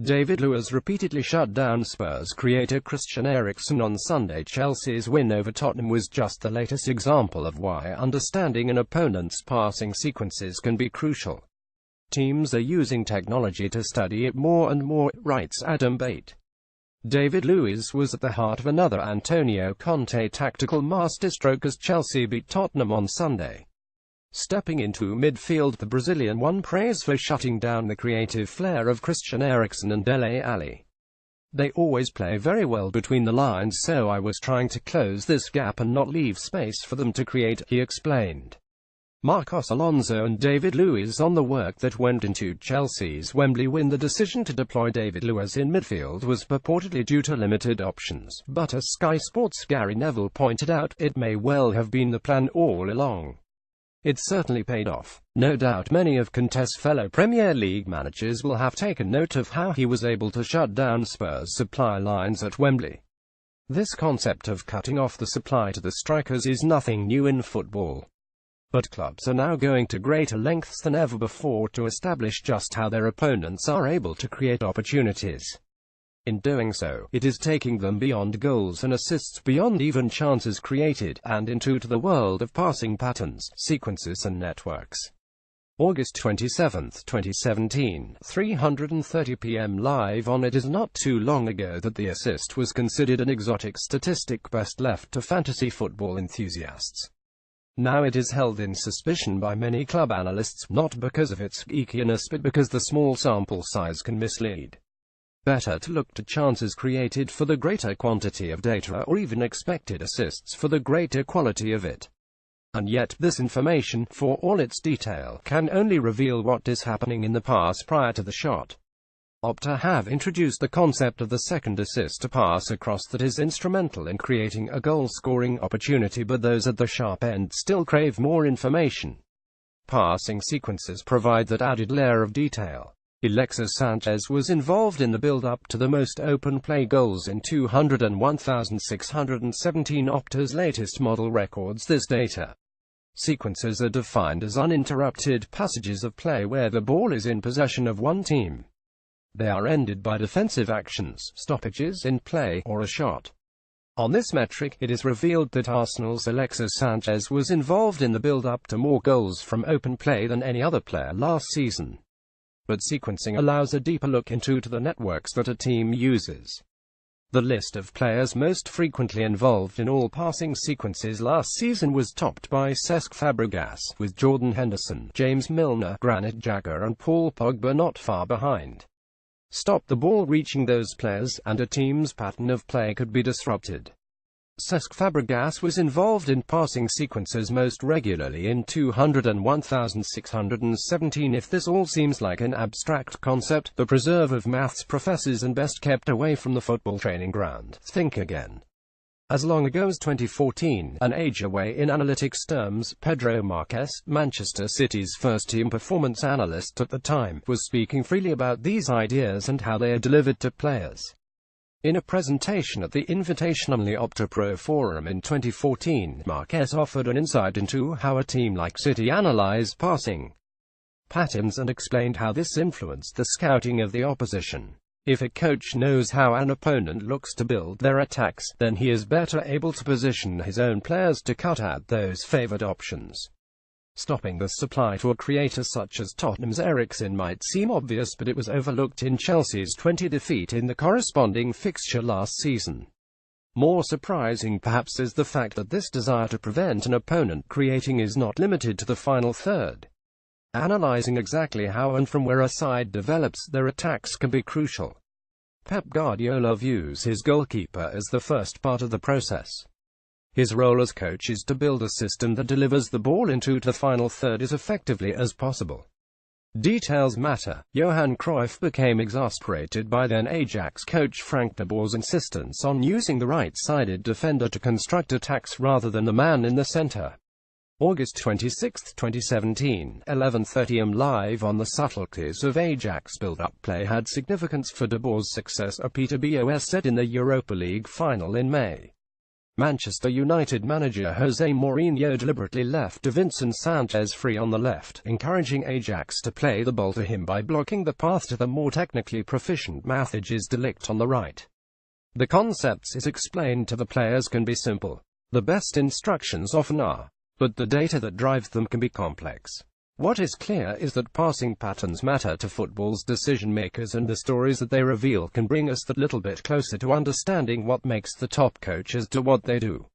David Luiz repeatedly shut down Spurs creator Christian Eriksen on Sunday. Chelsea's win over Tottenham was just the latest example of why understanding an opponent's passing sequences can be crucial. Teams are using technology to study it more and more, writes Adam Bate. David Luiz was at the heart of another Antonio Conte tactical masterstroke as Chelsea beat Tottenham on Sunday. Stepping into midfield, the Brazilian won praise for shutting down the creative flair of Christian Eriksen and Dele Alli. "They always play very well between the lines, so I was trying to close this gap and not leave space for them to create," he explained. Marcos Alonso and David Luiz on the work that went into Chelsea's Wembley win. The decision to deploy David Luiz in midfield was purportedly due to limited options, but as Sky Sports' Gary Neville pointed out, it may well have been the plan all along. It certainly paid off. No doubt many of Conte's fellow Premier League managers will have taken note of how he was able to shut down Spurs' supply lines at Wembley. This concept of cutting off the supply to the strikers is nothing new in football. But clubs are now going to greater lengths than ever before to establish just how their opponents are able to create opportunities. In doing so, it is taking them beyond goals and assists, beyond even chances created, and into the world of passing patterns, sequences and networks. August 27, 2017, 3:30 p.m. live on. It is not too long ago that the assist was considered an exotic statistic best left to fantasy football enthusiasts. Now it is held in suspicion by many club analysts, not because of its geekiness but because the small sample size can mislead. Better to look to chances created for the greater quantity of data, or even expected assists for the greater quality of it. And yet, this information, for all its detail, can only reveal what is happening in the pass prior to the shot. Opta have introduced the concept of the second assist, a pass across that is instrumental in creating a goal-scoring opportunity, but those at the sharp end still crave more information. Passing sequences provide that added layer of detail. Alexis Sanchez was involved in the build-up to the most open-play goals in 201,617. Opta's latest model records this data. Sequences are defined as uninterrupted passages of play where the ball is in possession of one team. They are ended by defensive actions, stoppages in play, or a shot. On this metric, it is revealed that Arsenal's Alexis Sanchez was involved in the build-up to more goals from open play than any other player last season. But sequencing allows a deeper look into the networks that a team uses. The list of players most frequently involved in all passing sequences last season was topped by Cesc Fabregas, with Jordan Henderson, James Milner, Granit Xhaka and Paul Pogba not far behind. Stop the ball reaching those players, and a team's pattern of play could be disrupted. Cesc Fabregas was involved in passing sequences most regularly in 201,617. If this all seems like an abstract concept, the preserve of maths professors and best kept away from the football training ground, think again. As long ago as 2014, an age away in analytics terms, Pedro Marques, Manchester City's first-team performance analyst at the time, was speaking freely about these ideas and how they are delivered to players. In a presentation at the invitation-only Opta Pro Forum in 2014, Marques offered an insight into how a team like City analyze passing patterns and explained how this influenced the scouting of the opposition. If a coach knows how an opponent looks to build their attacks, then he is better able to position his own players to cut out those favored options. Stopping the supply to a creator such as Tottenham's Eriksen might seem obvious, but it was overlooked in Chelsea's 20 defeat in the corresponding fixture last season. More surprising perhaps is the fact that this desire to prevent an opponent creating is not limited to the final third. Analyzing exactly how and from where a side develops their attacks can be crucial. Pep Guardiola views his goalkeeper as the first part of the process. His role as coach is to build a system that delivers the ball into the final third as effectively as possible. Details matter. Johan Cruyff became exasperated by then Ajax coach Frank de Boer's insistence on using the right-sided defender to construct attacks rather than the man in the center. August 26, 2017, 11:30 am live on. The subtleties of Ajax build-up play had significance for de Boer's success, Peter Bosz said in the Europa League final in May. Manchester United manager Jose Mourinho deliberately left Davinson Sanchez free on the left, encouraging Ajax to play the ball to him by blocking the path to the more technically proficient Matthijs de Ligt on the right. The concepts is explained to the players can be simple. The best instructions often are, but the data that drives them can be complex. What is clear is that passing patterns matter to football's decision-makers, and the stories that they reveal can bring us that little bit closer to understanding what makes the top coaches do what they do.